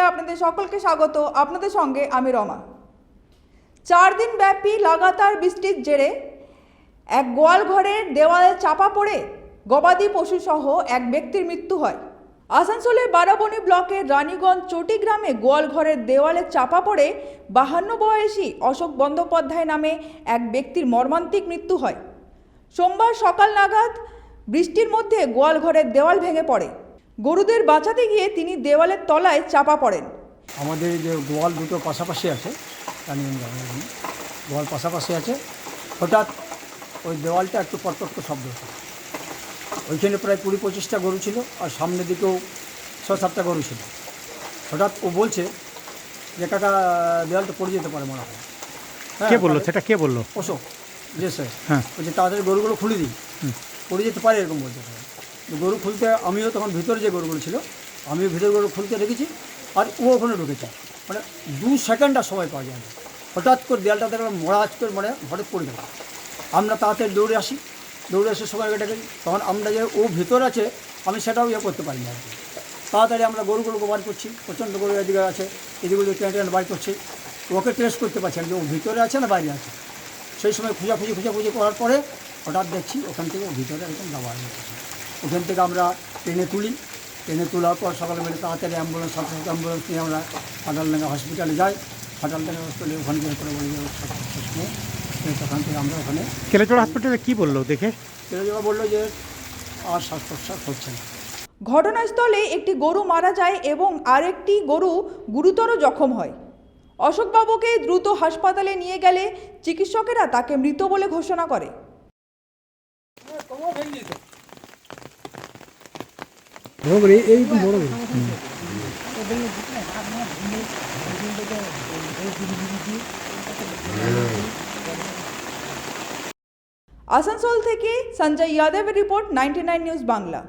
বাংলায় আপনাদের সকলকে স্বাগত। আপনাদের সঙ্গে আমি রমা। 4 দিন ব্যাপী লাগাতার বৃষ্টির জেরে এক গোয়াল ঘরের দেওয়ালে চাপা পড়ে গবাদি পশুসহ এক ব্যক্তির মৃত্যু হয়। আসানসোলের বারাবণী ব্লকের রানীগঞ্জ চটি গ্রামে গোয়াল ঘরের দেওয়ালে চাপা পড়ে 52 বয়সী অশোক বন্দ্যোপাধ্যায় নামে এক ব্যক্তির মর্মান্তিক মৃত্যু হয়। সোমবার সকাল নাগাদ বৃষ্টির মধ্যে গোয়াল ঘরের দেওয়াল ভেঙে পড়ে। গরুদের বাঁচাতে গিয়ে তিনি দেওয়ালের তলায় চাপা পড়েন। আমাদের যে গোয়াল দুটো পাশাপাশি আছে, গোয়াল পাশাপাশি আছে, হঠাৎ ওই দেওয়ালটা একটু পটপট শব্দ হতো। ওইখানে প্রায় 20-25টা গরু ছিল, আর সামনের দিকেও 6-7টা গরু ছিল। হঠাৎ ও বলছে যে কাকা দেওয়ালটা পড়ে যেতে পারে মনে হয়। কে বললো সেটা? কে বললো? অশোক। যে স্যার, হ্যাঁ, বলছে তাড়াতাড়ি গরুগুলো খুলে দিই, পড়ে যেতে পারে এরকম বলতে পারে। গরু খুলতে আমিও তখন ভিতরে যে গরুগুলো ছিল আমিও ভিতরে গরু খুলতে রেখেছি, আর ও ওখানে ঢুকেছে। মানে 2 সেকেন্ড আর সময় পাওয়া যায় না। হঠাৎ করে দেয়ালটা দেখলাম মরাজ করে মানে হঠাৎ পড়ে গেল। আমরা তাড়াতাড়ি দৌড়ে আসি, দৌড়ে এসে সবাই এটাকে, তখন আমরা যে ও ভিতর আছে আমি সেটাও করতে পারিনি আর কি। তাড়াতাড়ি আমরা গরুগুলোকে বার করছি, প্রচণ্ড গরু এদিকে আছে, এদিকে টেনে টেনে বার করছি। ওকে ট্রেস করতে পারছি যে ও ভিতরে আছে না বাইরে আছে। সেই সময় খুঁজাখুঁজি করার পরে হঠাৎ দেখছি ওখান থেকে ও ভিতরে একদম দাবা হয়ে গেছে। ওখান থেকে আমরা টেনে তুলি, টেনে তোলার পর সকালবেলা তাড়াতাড়ি অ্যাম্বুলেন্স নিয়ে আমরা ফাটালডাঙ্গা হসপিটালে যাই। ফাটালডাঙ্গা হসপিটালে ওখানে গিয়ে করে বলি নিয়ে তখন থেকে আমরা ওখানে কেলেচড়া হসপিটালে কী বললো দেখে? কেলেচড়া বললো যে আর শ্বাস প্রশ্বাস হচ্ছে না। ঘটনাস্থলে একটি গরু মারা যায় এবং আরেকটি গরু গুরুতর জখম হয়। অশোকবাবুকে দ্রুত হাসপাতালে নিয়ে গেলে চিকিৎসকেরা তাকে মৃত বলে ঘোষণা করে। আসানসোল থেকে সঞ্জয় যাদবের রিপোর্ট, 99 নিউজ বাংলা।